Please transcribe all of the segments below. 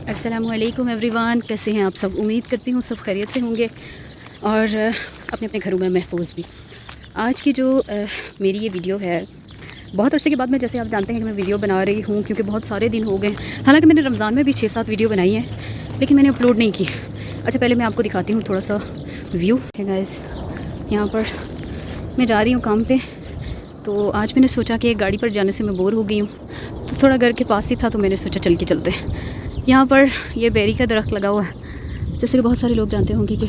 السلام علیکم every one, کیسے ہیں آپ سب؟ امید کرتی ہوں سب خیریت سے ہوں گے اور اپنے اپنے گھروں میں محفوظ بھی۔ آج کی جو میری یہ ویڈیو ہے، بہت عرصے کے بعد میں، جیسے آپ جانتے ہیں کہ میں ویڈیو بنا رہی ہوں کیونکہ بہت سارے دن ہو گئے۔ حالانکہ میں نے رمضان میں بھی 6-7 ویڈیو بنائی ہیں لیکن میں نے اپلوڈ نہیں کی۔ اچھا، پہلے میں آپ کو دکھاتی ہوں تھوڑا سا ویو ہے گائز۔ یہاں پر میں جا رہی ہوں کام پہ، تو آج میں نے سوچا کہ گاڑی پر جانے سے میں بور ہو گئی ہوں، تو تھوڑا گھر کے پاس ہی تھا تو میں نے سوچا چل کے چلتے ہیں۔ یہاں پر یہ بیری کا درخت لگا ہوا ہے، جیسے کہ بہت سارے لوگ جانتے ہوں گے کہ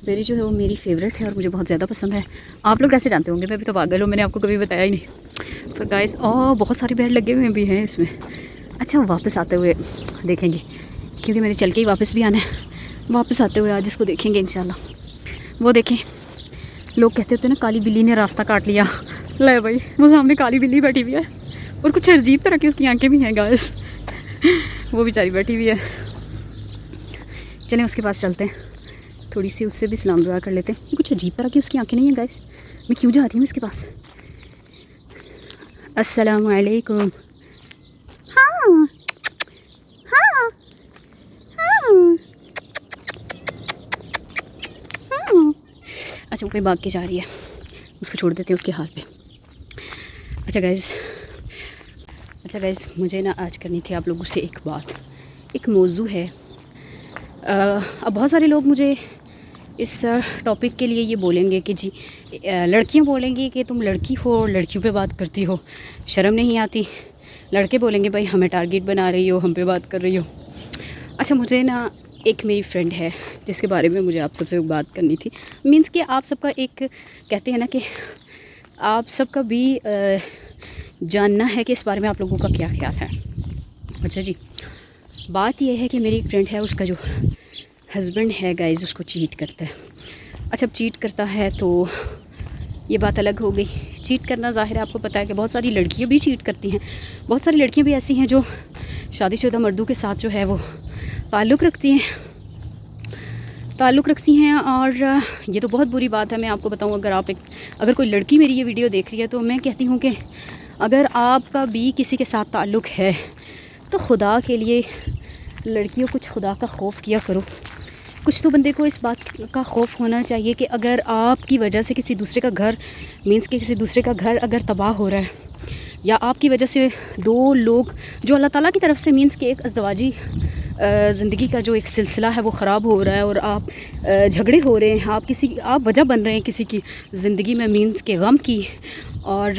بیری جو ہے وہ میری فیوریٹ ہے اور مجھے بہت زیادہ پسند ہے۔ آپ لوگ کیسے جانتے ہوں گے؟ میں بھی تو پاگل ہوں، میں نے آپ کو کبھی بتایا ہی نہیں۔ پر گائز بہت سارے پیڑ لگے ہوئے بھی ہیں اس میں۔ اچھا، واپس آتے ہوئے دیکھیں گے کیونکہ میں نے چل کے ہی واپس بھی آنا ہے۔ واپس آتے ہوئے آج اس کو دیکھیں گے انشاءاللہ۔ وہ دیکھیں، لوگ کہتے ہوتے ہیں نا کالی بلی نے راستہ کاٹ لیا۔ لے بھائی، وہ سامنے کالی بلی بیٹھی ہوئی ہے اور کچھ عجیب طرح کی اس کی آنکھیں بھی ہیں گائز۔ وہ بیچاری بیٹھی ہوئی ہے۔ چلیں اس کے پاس چلتے ہیں، تھوڑی سی اس سے بھی سلام دعا کر لیتے ہیں۔ کچھ عجیب طرح کی اس کی آنکھیں نہیں ہیں گائز، میں کیوں جا رہی ہوں اس کے پاس؟ السلام علیکم۔ ہاں ہاں ہاں ہاں۔ اچھا، وہ پہ بھاگ کے جا رہی ہے، اس کو چھوڑ دیتے ہیں اس کے حال پہ۔ اچھا گائز، مجھے نا آج کرنی تھی آپ لوگوں سے ایک بات، ایک موضوع ہے۔ اب بہت سارے لوگ مجھے اس ٹاپک کے لیے یہ بولیں گے کہ جی، لڑکیاں بولیں گی کہ تم لڑکی ہو اور لڑکیوں پہ بات کرتی ہو، شرم نہیں آتی۔ لڑکے بولیں گے بھائی ہمیں ٹارگیٹ بنا رہی ہو، ہم پہ بات کر رہی ہو۔ اچھا، مجھے نا ایک میری فرینڈ ہے جس کے بارے میں مجھے آپ سب سے بات کرنی تھی۔ مینس کہ آپ سب کا ایک کہتے ہیں نا کہ آپ سب کا بھی جاننا ہے کہ اس بارے میں آپ لوگوں کا کیا خیال ہے۔ اچھا جی، بات یہ ہے کہ میری ایک فرینڈ ہے، اس کا جو ہسبینڈ ہے گائز اس کو چیٹ کرتا ہے۔ اچھا، اب چیٹ کرتا ہے تو یہ بات الگ ہو گئی۔ چیٹ کرنا ظاہر ہے آپ کو پتہ ہے کہ بہت ساری لڑکیاں بھی چیٹ کرتی ہیں، بہت ساری لڑکیاں بھی ایسی ہیں جو شادی شدہ مردوں کے ساتھ جو ہے وہ تعلق رکھتی ہیں اور یہ تو بہت بری بات ہے۔ میں آپ کو بتاؤں، اگر کوئی لڑکی میری یہ ویڈیو دیکھ رہی ہے تو میں کہتی ہوں کہ اگر آپ کا بھی کسی کے ساتھ تعلق ہے تو خدا کے لیے لڑکیوں کچھ خدا کا خوف کیا کرو۔ کچھ تو بندے کو اس بات کا خوف ہونا چاہیے کہ اگر آپ کی وجہ سے کسی دوسرے کا گھر اگر تباہ ہو رہا ہے، یا آپ کی وجہ سے دو لوگ جو اللہ تعالیٰ کی طرف سے مینس کہ ایک ازدواجی زندگی کا جو ایک سلسلہ ہے وہ خراب ہو رہا ہے اور آپ جھگڑے ہو رہے ہیں، آپ وجہ بن رہے ہیں کسی کی زندگی میں مینس کے غم کی، اور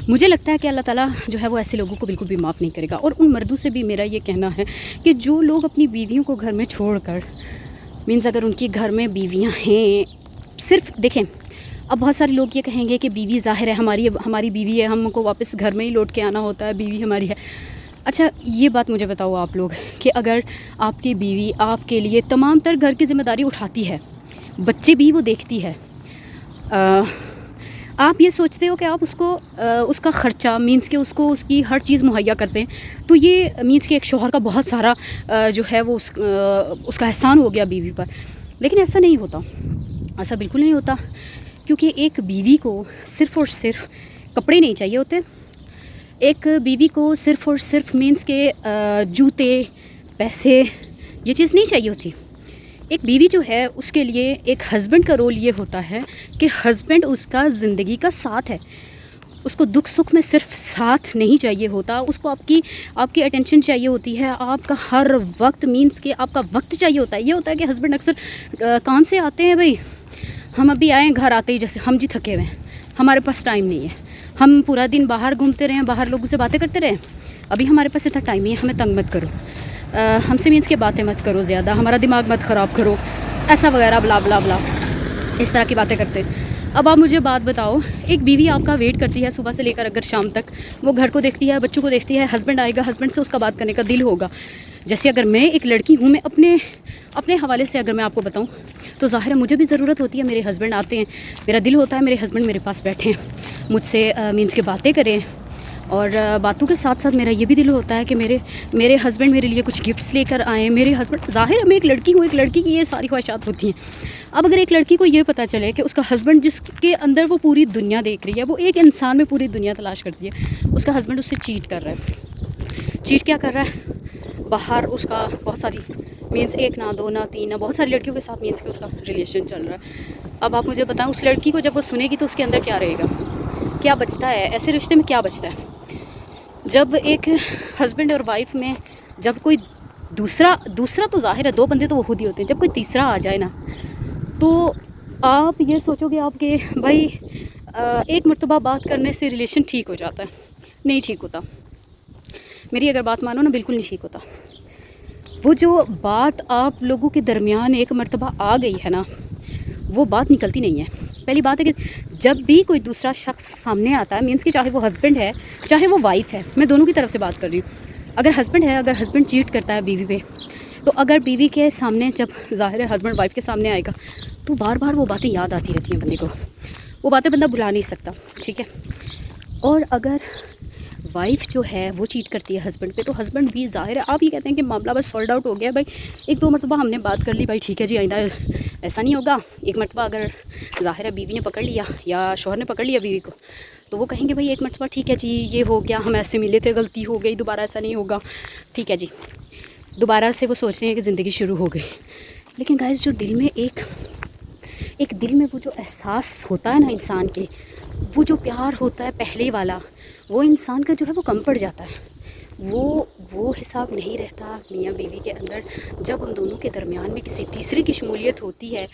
مجھے لگتا ہے کہ اللہ تعالیٰ جو ہے وہ ایسے لوگوں کو بالکل بھی معاف نہیں کرے گا۔ اور ان مردوں سے بھی میرا یہ کہنا ہے کہ جو لوگ اپنی بیویوں کو گھر میں چھوڑ کر مینس اگر ان کی گھر میں بیویاں ہیں، صرف دیکھیں، اب بہت سارے لوگ یہ کہیں گے کہ بیوی ظاہر ہے ہماری بیوی ہے، ہم کو واپس گھر میں ہی لوٹ کے آنا ہوتا ہے، بیوی ہماری ہے۔ اچھا، یہ بات مجھے بتاؤ آپ لوگ کہ اگر آپ کی بیوی آپ کے لیے تمام تر گھر کی ذمہ داری اٹھاتی ہے، بچے بھی وہ دیکھتی ہے، آپ یہ سوچتے ہو کہ آپ اس کا خرچہ مینس کہ اس کی ہر چیز مہیا کرتے ہیں، تو یہ مینس کہ ایک شوہر کا بہت سارا جو ہے وہ اس کا احسان ہو گیا بیوی پر۔ لیکن ایسا نہیں ہوتا، ایسا بالکل نہیں ہوتا، کیونکہ ایک بیوی کو صرف اور صرف کپڑے نہیں چاہیے ہوتے، ایک بیوی کو صرف اور صرف مینس کے جوتے، پیسے، یہ چیز نہیں چاہیے ہوتی۔ ایک بیوی جو ہے اس کے لیے ایک ہسبینڈ کا رول یہ ہوتا ہے کہ ہسبینڈ اس کا زندگی کا ساتھ ہے، اس کو دکھ سکھ میں صرف ساتھ نہیں چاہیے ہوتا، اس کو آپ کی اٹینشن چاہیے ہوتی ہے، آپ کا ہر وقت مینس کہ آپ کا وقت چاہیے ہوتا ہے۔ یہ ہوتا ہے کہ ہسبینڈ اکثر کام سے آتے ہیں، بھائی ہم ابھی آئے ہیں گھر آتے ہی جیسے ہم جی تھکے ہوئے ہیں، ہمارے پاس ٹائم نہیں ہے، ہم پورا دن باہر گھومتے رہیں، باہر لوگوں سے باتیں کرتے رہیں، ابھی ہمارے پاس اتنا ٹائم نہیں ہے، ہمیں تنگ مت کرو، ہم سے مینس کے باتیں مت کرو زیادہ، ہمارا دماغ مت خراب کرو، ایسا وغیرہ بلا بلا بلا، اس طرح کی باتیں کرتے ہیں۔ اب آپ مجھے بات بتاؤ، ایک بیوی آپ کا ویٹ کرتی ہے صبح سے لے کر اگر شام تک، وہ گھر کو دیکھتی ہے، بچوں کو دیکھتی ہے، ہسبینڈ آئے گا، ہسبینڈ سے اس کا بات کرنے کا دل ہوگا۔ جیسے اگر میں ایک لڑکی ہوں، میں اپنے حوالے سے اگر میں آپ کو بتاؤں تو ظاہر ہے مجھے بھی ضرورت ہوتی ہے، میرے ہسبینڈ آتے ہیں، میرا دل ہوتا ہے میرے ہسبینڈ میرے پاس بیٹھیں، مجھ سے مینس کے باتیں کریں، اور باتوں کے ساتھ ساتھ میرا یہ بھی دل ہوتا ہے کہ میرے ہسبینڈ میرے لیے کچھ گفٹس لے کر آئیں۔ میرے ہسبینڈ ظاہر ہے میں ایک لڑکی ہوں، ایک لڑکی کی یہ ساری خواہشات ہوتی ہیں۔ اب اگر ایک لڑکی کو یہ پتہ چلے کہ اس کا ہسبینڈ جس کے اندر وہ پوری دنیا دیکھ رہی ہے، وہ ایک انسان میں پوری دنیا تلاش کرتی ہے، اس کا ہسبینڈ اس سے چیٹ کر رہا ہے، چیٹ کیا کر رہا ہے، باہر اس کا بہت ساری مینس 1 نہ 2 نہ 3 نہ بہت ساری لڑکیوں کے ساتھ مینس کہ اس کا ریلیشن چل رہا ہے. اب آپ مجھے بتائیں اس لڑکی کو جب وہ سنے گی تو اس کے اندر کیا رہے گا, کیا بچتا ہے ایسے رشتے میں, کیا بچتا ہے؟ جب ایک ہسبینڈ اور وائف میں جب کوئی دوسرا تو ظاہر ہے 2 بندے تو وہ خود ہی ہوتے ہیں, جب کوئی تیسرا آ جائے نا تو آپ یہ سوچو گے آپ کہ بھائی ایک مرتبہ بات کرنے سے ریلیشن ٹھیک ہو جاتا ہے. نہیں ٹھیک ہوتا, میری اگر بات مانو نا بالکل نہیں ٹھیک ہوتا. وہ جو بات آپ لوگوں کے درمیان ایک مرتبہ آ گئی ہے نا وہ بات نکلتی نہیں ہے. پہلی بات ہے کہ جب بھی کوئی دوسرا شخص سامنے آتا ہے مینس کہ چاہے وہ ہسبینڈ ہے چاہے وہ وائف ہے, میں دونوں کی طرف سے بات کر رہی ہوں. اگر ہسبینڈ ہے, اگر ہسبینڈ چیٹ کرتا ہے بیوی پہ تو اگر بیوی کے سامنے جب ظاہر ہے ہسبینڈ وائف کے سامنے آئے گا تو بار بار وہ باتیں یاد آتی رہتی ہیں بندے کو, وہ باتیں بندہ بھلا نہیں سکتا, ٹھیک ہے. اور اگر وائف جو ہے وہ چیٹ کرتی ہے ہسبینڈ پہ تو ہسبینڈ بھی ظاہر ہے آپ یہ کہتے ہیں کہ معاملہ بس سولڈ آؤٹ ہو گیا بھائی 1-2 مرتبہ ہم نے بات کر لی بھائی ٹھیک ہے جی آئندہ ایسا نہیں ہوگا. ایک مرتبہ اگر ظاہر ہے بیوی نے پکڑ لیا یا شوہر نے پکڑ لیا بیوی کو تو وہ کہیں گے بھائی 1 مرتبہ ٹھیک ہے جی یہ ہو گیا, ہم ایسے ملے تھے, غلطی ہو گئی, دوبارہ ایسا نہیں ہوگا, ٹھیک ہے جی. دوبارہ سے وہ سوچتے ہیں کہ زندگی شروع ہو گئی. لیکن گائز جو دل میں ایک دل میں وہ جو احساس ہوتا ہے نا انسان کے, وہ جو پیار ہوتا ہے پہلے والا, وہ انسان کا جو ہے وہ کم پڑ جاتا ہے. وہ حساب نہیں رہتا میاں بیوی کے اندر جب ان دونوں کے درمیان میں کسی تیسرے کی شمولیت ہوتی ہے.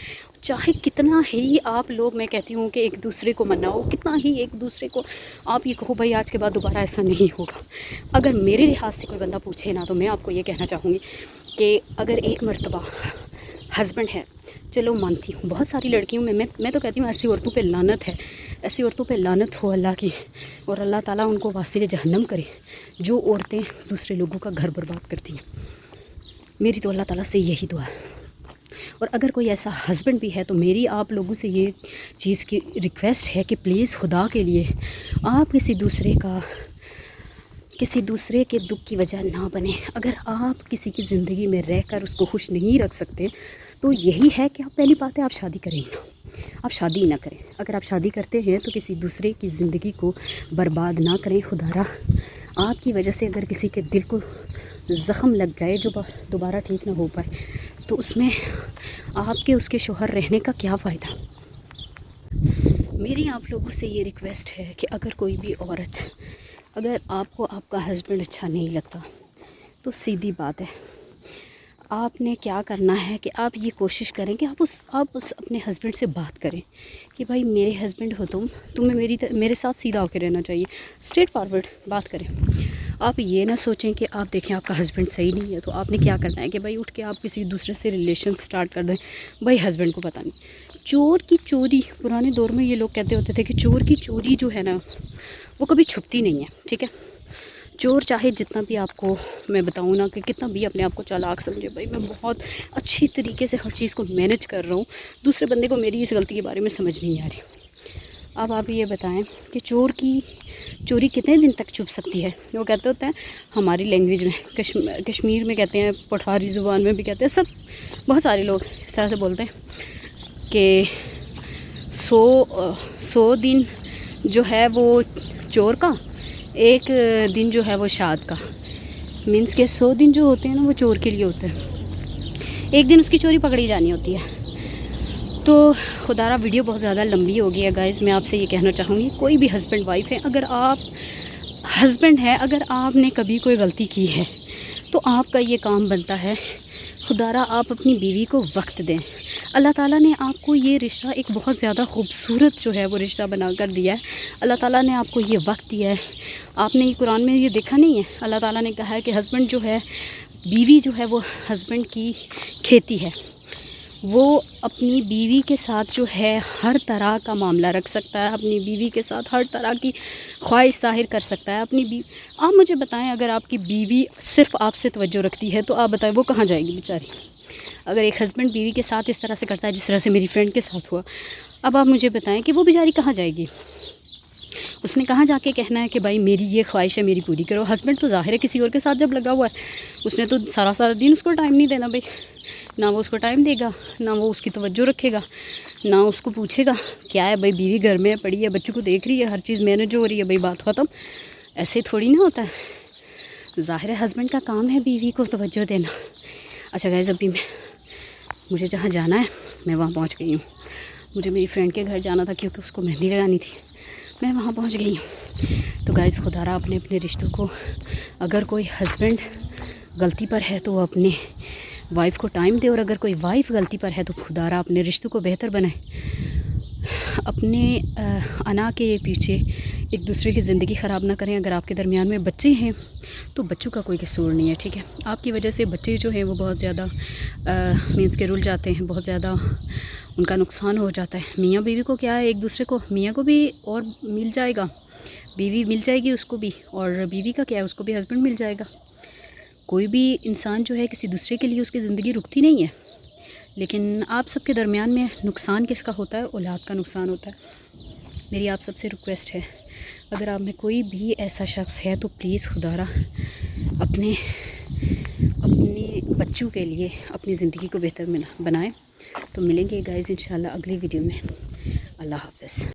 چاہے کتنا ہی آپ لوگ, میں کہتی ہوں کہ ایک دوسرے کو مناؤ, کتنا ہی ایک دوسرے کو آپ یہ کہو بھائی آج کے بعد دوبارہ ایسا نہیں ہوگا. اگر میرے لحاظ سے کوئی بندہ پوچھے نا تو میں آپ کو یہ کہنا چاہوں گی کہ اگر ایک مرتبہ ہسبینڈ ہے, چلو مانتی ہوں بہت ساری لڑکیوں میں تو کہتی ہوں ایسی عورتوں پہ لعنت ہے, ایسی عورتوں پہ لعنت ہو اللہ کی, اور اللہ تعالیٰ ان کو واسطے جہنم کرے جو عورتیں دوسرے لوگوں کا گھر برباد کرتی ہیں. میری تو اللہ تعالیٰ سے یہی دعا ہے. اور اگر کوئی ایسا ہسبینڈ بھی ہے تو میری آپ لوگوں سے یہ چیز کی ریکویسٹ ہے کہ پلیز خدا کے لیے آپ کسی دوسرے کے دکھ کی وجہ نہ بنیں. اگر آپ کسی کی زندگی میں رہ کر اس کو خوش نہیں رکھ سکتے تو یہی ہے کہ آپ پہلی بات ہے آپ شادی کریں نا, آپ شادی نہ کریں. اگر آپ شادی کرتے ہیں تو کسی دوسرے کی زندگی کو برباد نہ کریں. خدا را آپ کی وجہ سے اگر کسی کے دل کو زخم لگ جائے جو دوبارہ ٹھیک نہ ہو پائے تو اس میں آپ کے اس کے شوہر رہنے کا کیا فائدہ. میری آپ لوگوں سے یہ ریکویسٹ ہے کہ اگر کوئی بھی عورت, اگر آپ کو آپ کا ہسبینڈ اچھا نہیں لگتا تو سیدھی بات ہے آپ نے کیا کرنا ہے کہ آپ یہ کوشش کریں کہ آپ اس اپنے ہسبینڈ سے بات کریں کہ بھائی میرے ہسبینڈ ہو تمہیں میرے ساتھ سیدھا ہو کے رہنا چاہیے, اسٹریٹ فارورڈ بات کریں. آپ یہ نہ سوچیں کہ آپ دیکھیں آپ کا ہسبینڈ صحیح نہیں ہے تو آپ نے کیا کرنا ہے کہ بھائی اٹھ کے آپ کسی دوسرے سے ریلیشن سٹارٹ کر دیں. بھائی ہسبینڈ کو پتہ نہیں, چور کی چوری, پرانے دور میں یہ لوگ کہتے ہوتے تھے کہ چور کی چوری جو ہے نا وہ کبھی چھپتی نہیں ہے, ٹھیک ہے. چور چاہے جتنا بھی آپ کو میں بتاؤں نا کہ کتنا بھی اپنے آپ کو چالاک سمجھے, بھائی میں بہت اچھی طریقے سے ہر چیز کو مینیج کر رہا ہوں, دوسرے بندے کو میری اس غلطی کے بارے میں سمجھ نہیں آ رہی. اب آپ یہ بتائیں کہ چور کی چوری کتنے دن تک چھپ سکتی ہے. وہ کہتے ہوتے ہیں ہماری لینگویج میں کشمیر میں کہتے ہیں, پٹھاری زبان میں بھی کہتے ہیں, سب بہت سارے لوگ اس طرح سے بولتے ہیں کہ 100 دن جو ہے وہ چور کا, 1 دن جو ہے وہ شاد کا. مینس کہ 100 دن جو ہوتے ہیں نا وہ چور کے لیے ہوتے ہیں, 1 دن اس کی چوری پکڑی جانی ہوتی ہے. تو خدا را ویڈیو بہت زیادہ لمبی ہو گئی ہے گائز. میں آپ سے یہ کہنا چاہوں گی کوئی بھی ہسبینڈ وائف ہے, اگر آپ ہسبینڈ ہے, اگر آپ نے کبھی کوئی غلطی کی ہے تو آپ کا یہ کام بنتا ہے خدا را آپ اپنی بیوی کو وقت دیں. اللہ تعالیٰ نے آپ کو یہ رشتہ ایک بہت زیادہ خوبصورت جو ہے وہ رشتہ بنا کر دیا ہے. اللہ تعالیٰ نے آپ کو یہ وقت دیا ہے. آپ نے قرآن میں یہ دیکھا نہیں ہے, اللہ تعالیٰ نے کہا ہے کہ ہسبینڈ جو ہے, بیوی جو ہے وہ ہسبینڈ کی کھیتی ہے. وہ اپنی بیوی کے ساتھ جو ہے ہر طرح کا معاملہ رکھ سکتا ہے, اپنی بیوی کے ساتھ ہر طرح کی خواہش ظاہر کر سکتا ہے. آپ مجھے بتائیں اگر آپ کی بیوی صرف آپ سے توجہ رکھتی ہے تو آپ بتائیں وہ کہاں جائے گی بیچاری. اگر ایک ہسبینڈ بیوی کے ساتھ اس طرح سے کرتا ہے جس طرح سے میری فرینڈ کے ساتھ ہوا, اب آپ مجھے بتائیں کہ وہ بیچاری کہاں جائے گی. اس نے کہاں جا کے کہنا ہے کہ بھائی میری یہ خواہش ہے میری پوری کرو. ہسبینڈ تو ظاہر ہے کسی اور کے ساتھ جب لگا ہوا ہے اس نے تو سارا دن اس کو ٹائم نہیں دینا بھائی, نہ وہ اس کو ٹائم دے گا, نہ وہ اس کی توجہ رکھے گا, نہ اس کو پوچھے گا کیا ہے بھائی بیوی گھر میں پڑی ہے, بچوں کو دیکھ رہی ہے, ہر چیز مینیج ہو رہی ہے, بھائی بات ختم. ایسے تھوڑی نہ ہوتا ہے. ظاہر ہے ہسبینڈ کا کام ہے بیوی کو توجہ دینا. اچھا گائز، ابھی مجھے جہاں جانا ہے میں وہاں پہنچ گئی ہوں. مجھے میری فرینڈ کے گھر جانا تھا کیونکہ اس کو مہندی لگانی تھی. میں وہاں پہنچ گئی ہوں. تو گائز خدا را اپنے رشتوں کو، اگر کوئی ہسبینڈ غلطی پر ہے تو وہ اپنے وائف کو ٹائم دے، اور اگر کوئی وائف غلطی پر ہے تو خدا را اپنے رشتوں کو بہتر بنائے. اپنے انا کے پیچھے ایک دوسرے کی زندگی خراب نہ کریں. اگر آپ کے درمیان میں بچے ہیں تو بچوں کا کوئی قصور نہیں ہے، ٹھیک ہے. آپ کی وجہ سے بچے جو ہیں وہ بہت زیادہ مینس کے رل جاتے ہیں، بہت زیادہ ان کا نقصان ہو جاتا ہے. میاں بیوی کو کیا ہے، ایک دوسرے کو، میاں کو بھی اور مل جائے گا، بیوی مل جائے گی اس کو بھی، اور بیوی کا کیا ہے، اس کو بھی ہسبینڈ مل جائے گا. کوئی بھی انسان جو ہے کسی دوسرے کے لیے اس کی زندگی رکتی نہیں ہے. لیکن آپ سب کے درمیان میں نقصان کس کا ہوتا ہے؟ اولاد کا نقصان ہوتا ہے. میری آپ سب سے ریکویسٹ ہے، اگر آپ میں کوئی بھی ایسا شخص ہے تو پلیز خدا را اپنے بچوں کے لیے اپنی زندگی کو بہتر بنائیں. تو ملیں گے گائز انشاءاللہ اگلی ویڈیو میں. اللہ حافظ.